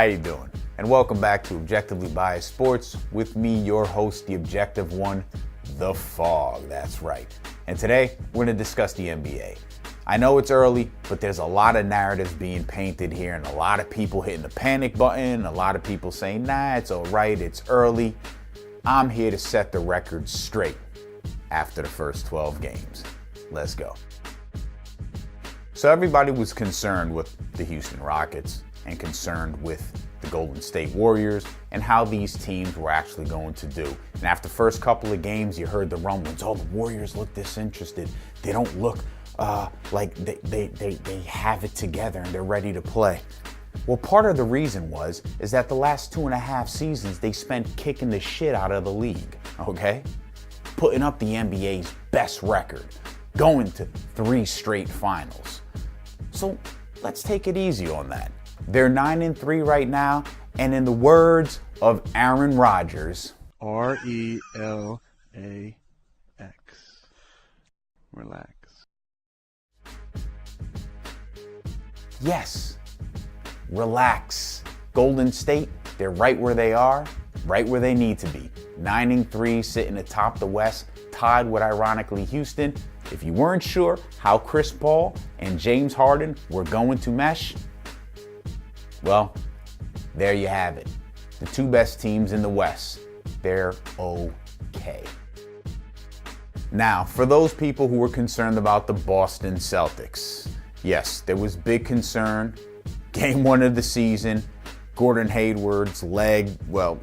you doing? And welcome back to Objectively Biased Sports with me, your host, the objective one, The Fog. That's right. And today, we're going to discuss the NBA. I know it's early, but there's a lot of narratives being painted here and a lot of people hitting the panic button, a lot of people saying, nah, it's all right, it's early. I'm here to set the record straight after the first 12 games. Let's go. So everybody was concerned with the Houston Rockets and concerned with the Golden State Warriors and how these teams were actually going to do. And after the first couple of games, you heard the rumblings, oh, the Warriors look disinterested. They don't look like they have it together and they're ready to play. Well, part of the reason is that the last 2.5 seasons, they spent kicking the shit out of the league, okay? Putting up the NBA's best record, going to 3 straight finals. So let's take it easy on that. They're 9-3 right now, and in the words of Aaron Rodgers, RELAX. Relax. Yes, relax. Golden State, they're right where they are, right where they need to be. 9-3, sitting atop the West, tied with, ironically, Houston. If you weren't sure how Chris Paul and James Harden were going to mesh, well, there you have it. The 2 best teams in the West, they're okay. Now, for those people who were concerned about the Boston Celtics, yes, there was big concern. Game 1 of the season, Gordon Hayward's leg, well,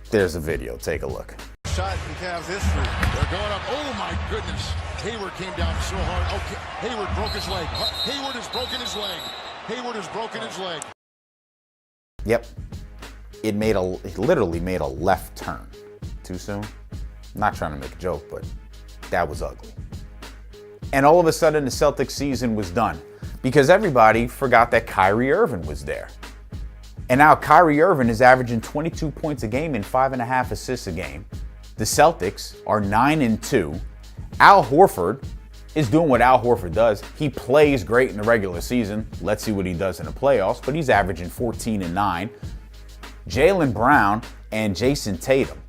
there's a video. Take a look. Shot in Cavs history. They're going up. Oh, my goodness. Hayward came down so hard. Okay, Hayward broke his leg. Hayward has broken his leg. Hayward has broken his leg. Yep. It literally made a left turn. Too soon? I'm not trying to make a joke, but that was ugly. And all of a sudden, the Celtics season was done because everybody forgot that Kyrie Irving was there. And now Kyrie Irving is averaging 22 points a game and 5.5 assists a game. The Celtics are 9-2. Al Horford is doing what Al Horford does. He plays great in the regular season. Let's see what he does in the playoffs, but he's averaging 14-9. Jaylen Brown and Jason Tatum,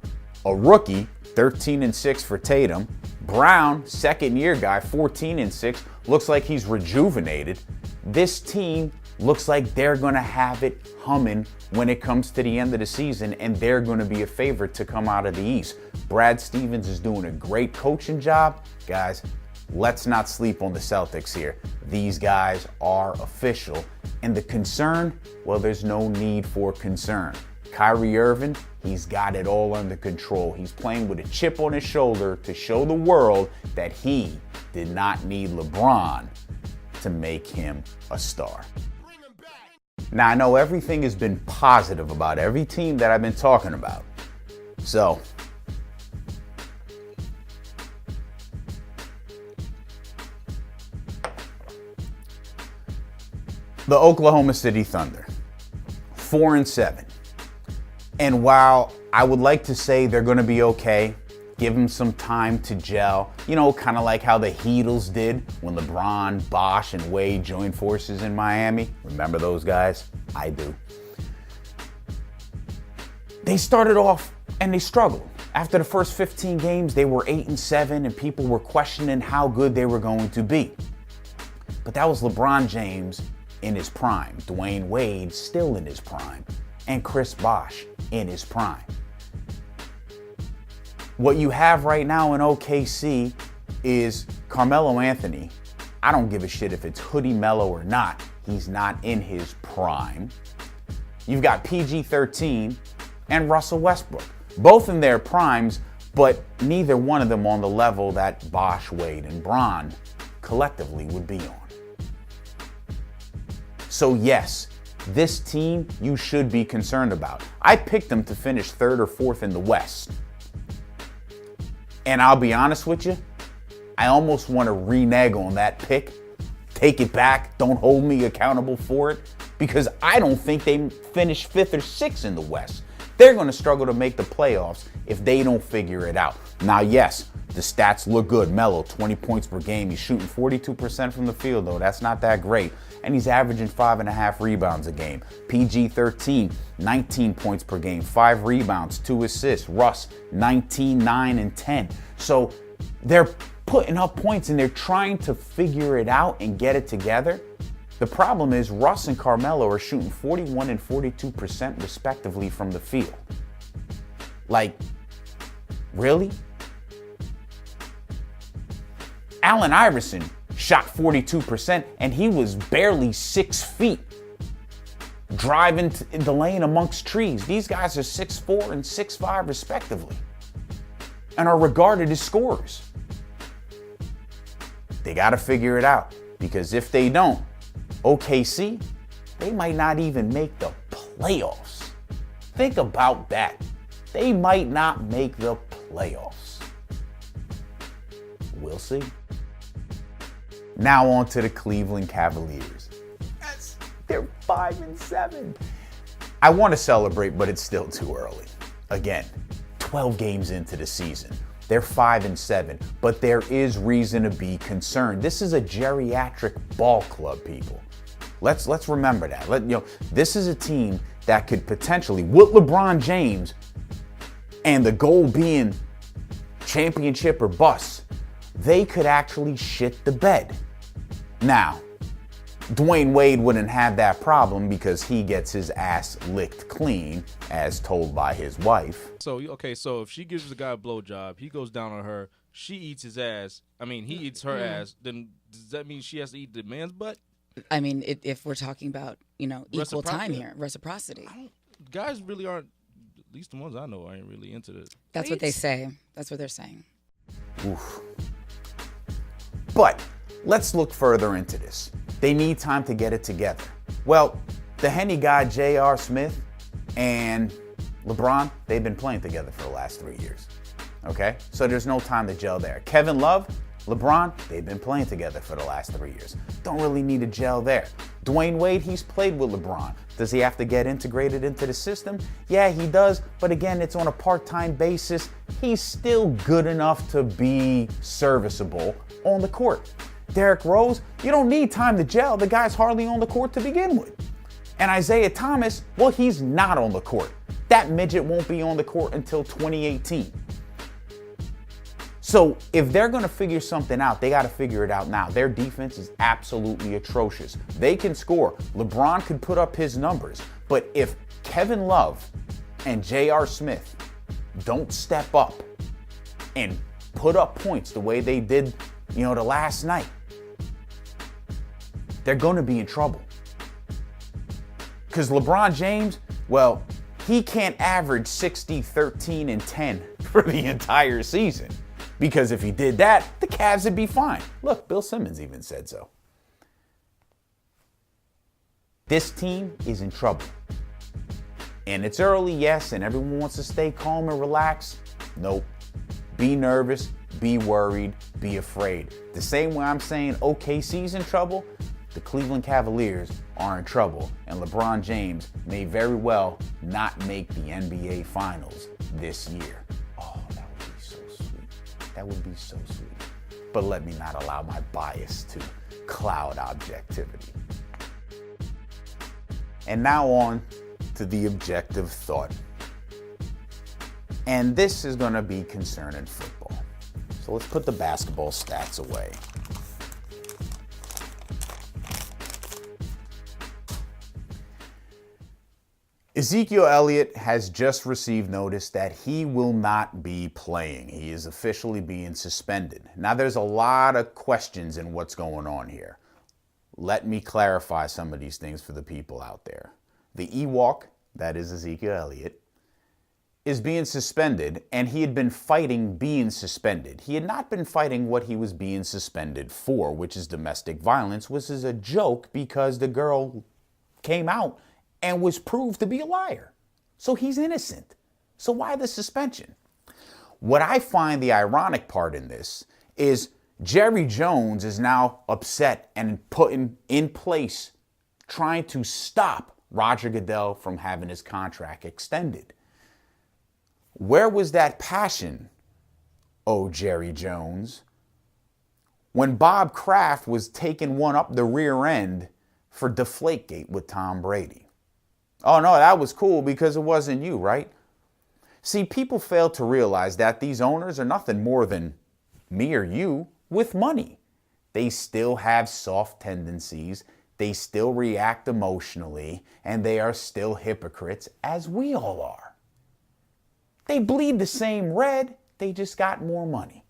a rookie, 13-6 for Tatum. Brown, second-year guy, 14-6, looks like he's rejuvenated. This team looks like they're going to have it humming when it comes to the end of the season, and they're going to be a favorite to come out of the East. Brad Stevens is doing a great coaching job. Guys, let's not sleep on the Celtics here. These guys are official. And the concern, well, there's no need for concern. Kyrie Irving, he's got it all under control. He's playing with a chip on his shoulder to show the world that he did not need LeBron to make him a star. Now, I know everything has been positive about every team that I've been talking about. So, the Oklahoma City Thunder, 4-7. And while I would like to say they're going to be okay, give them some time to gel, you know, kind of like how the Heatles did when LeBron, Bosh, and Wade joined forces in Miami. Remember those guys? I do. They started off and they struggled. After the first 15 games, they were 8-7 and people were questioning how good they were going to be. But that was LeBron James in his prime, Dwayne Wade still in his prime, and Chris Bosh in his prime. What you have right now in OKC is Carmelo Anthony. I don't give a shit if it's Hoodie Melo or not. He's not in his prime. You've got PG-13 and Russell Westbrook, both in their primes, but neither one of them on the level that Bosh, Wade, and Bron collectively would be on. So yes, this team you should be concerned about. I picked them to finish 3rd or 4th in the West. And I'll be honest with you, I almost want to renege on that pick. Take it back. Don't hold me accountable for it. Because I don't think they finish 5th or 6th in the West. They're going to struggle to make the playoffs if they don't figure it out. Now, yes, the stats look good. Melo, 20 points per game. He's shooting 42% from the field, though. That's not that great. and he's averaging 5.5 rebounds a game. PG-13, 19 points per game, 5 rebounds, 2 assists. Russ, 19, 9, and 10. So they're putting up points and they're trying to figure it out and get it together. The problem is Russ and Carmelo are shooting 41 and 42% respectively from the field. Like, really? Allen Iverson shot 42% and he was barely 6 feet driving in the lane amongst trees. These guys are 6'4" and 6'5" respectively and are regarded as scorers. They got to figure it out, because if they don't, OKC, they might not even make the playoffs. Think about that. They might not make the playoffs. We'll see. Now on to the Cleveland Cavaliers. Yes, they're 5-7. I want to celebrate, but it's still too early. Again, 12 games into the season. They're 5-7, but there is reason to be concerned. This is a geriatric ball club, people. Let's remember that. This is a team that could potentially, with LeBron James, and the goal being championship or bust, they could actually shit the bed. Now, Dwayne Wade wouldn't have that problem because he gets his ass licked clean, as told by his wife. So if she gives the guy a blowjob, he goes down on her, she eats his ass. I mean, he eats her ass. Then does that mean she has to eat the man's butt? I mean, if we're talking about, equal time here, reciprocity. Guys really aren't, at least the ones I know, aren't really into this. That's what they say. That's what they're saying. Oof. But let's look further into this. They need time to get it together. Well, the Henny guy, J.R. Smith, and LeBron, they've been playing together for the last 3 years. Okay? So there's no time to gel there. Kevin Love, LeBron, they've been playing together for the last 3 years. Don't really need a gel there. Dwayne Wade, he's played with LeBron. Does he have to get integrated into the system? Yeah, he does. But again, it's on a part-time basis. He's still good enough to be serviceable on the court. Derrick Rose, you don't need time to gel. The guy's hardly on the court to begin with. And Isaiah Thomas, well, he's not on the court. That midget won't be on the court until 2018. So if they're going to figure something out, they got to figure it out now. Their defense is absolutely atrocious. They can score. LeBron could put up his numbers. But if Kevin Love and J.R. Smith don't step up and put up points the way they did, the last night, they're going to be in trouble. Because LeBron James, well, he can't average 60, 13, and 10 for the entire season. Because if he did that, the Cavs would be fine. Look, Bill Simmons even said so. This team is in trouble. And it's early, yes, and everyone wants to stay calm and relax. Nope. Be nervous, be worried, be afraid. The same way I'm saying OKC's in trouble, the Cleveland Cavaliers are in trouble. And LeBron James may very well not make the NBA Finals this year. Oh, that would be so sweet. That would be so sweet. But let me not allow my bias to cloud objectivity. And now on to the objective thought. And this is going to be concerning football. So let's put the basketball stats away. Ezekiel Elliott has just received notice that he will not be playing. He is officially being suspended. Now, there's a lot of questions in what's going on here. Let me clarify some of these things for the people out there. The Ewok, that is Ezekiel Elliott, is being suspended, and he had been fighting being suspended. He had not been fighting what he was being suspended for, which is domestic violence, which is a joke because the girl came out and was proved to be a liar. So he's innocent. So why the suspension? What I find the ironic part in this is Jerry Jones is now upset and putting in place, trying to stop Roger Goodell from having his contract extended. Where was that passion, oh Jerry Jones, when Bob Kraft was taking one up the rear end for Deflategate with Tom Brady. Oh no, that was cool because it wasn't you, right? See, people fail to realize that these owners are nothing more than me or you with money. They still have soft tendencies, they still react emotionally, and they are still hypocrites, as we all are. They bleed the same red, they just got more money.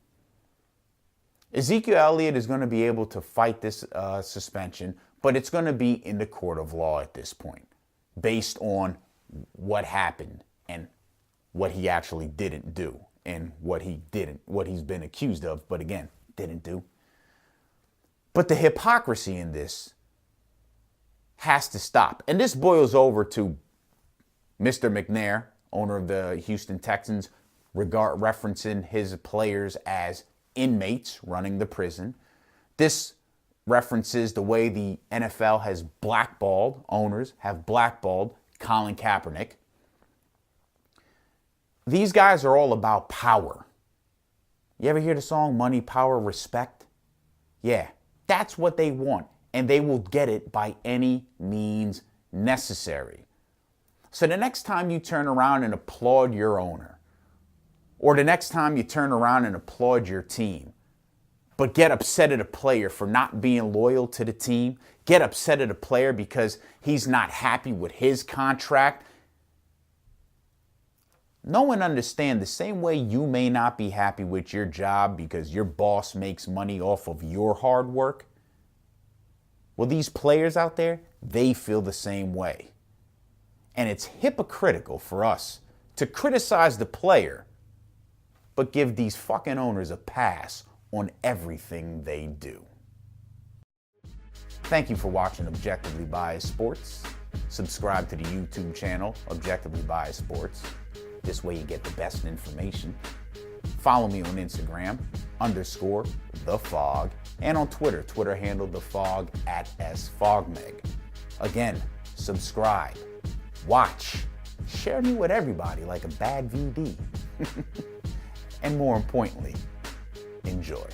Ezekiel Elliott is going to be able to fight this suspension, but it's going to be in the court of law at this point, based on what happened and what he actually didn't do and what he's been accused of, but again, didn't do. But the hypocrisy in this has to stop. And this boils over to Mr. McNair, owner of the Houston Texans, referencing his players as inmates running the prison. This references the way the NFL has blackballed, owners have blackballed Colin Kaepernick. These guys are all about power. You ever hear the song Money, Power, Respect? Yeah, that's what they want, and they will get it by any means necessary. So the next time you turn around and applaud your owner, or the next time you turn around and applaud your team, but get upset at a player for not being loyal to the team, get upset at a player because he's not happy with his contract, know and understand the same way you may not be happy with your job because your boss makes money off of your hard work. Well, these players out there, they feel the same way. And it's hypocritical for us to criticize the player, but give these fucking owners a pass on everything they do. Thank you for watching Objectively Biased Sports. Subscribe to the YouTube channel, Objectively Biased Sports. This way you get the best information. Follow me on Instagram, _TheFog, and on Twitter handle TheFog @SFogMeg. Again, subscribe, watch, share me with everybody like a bad VD. And more importantly, enjoy.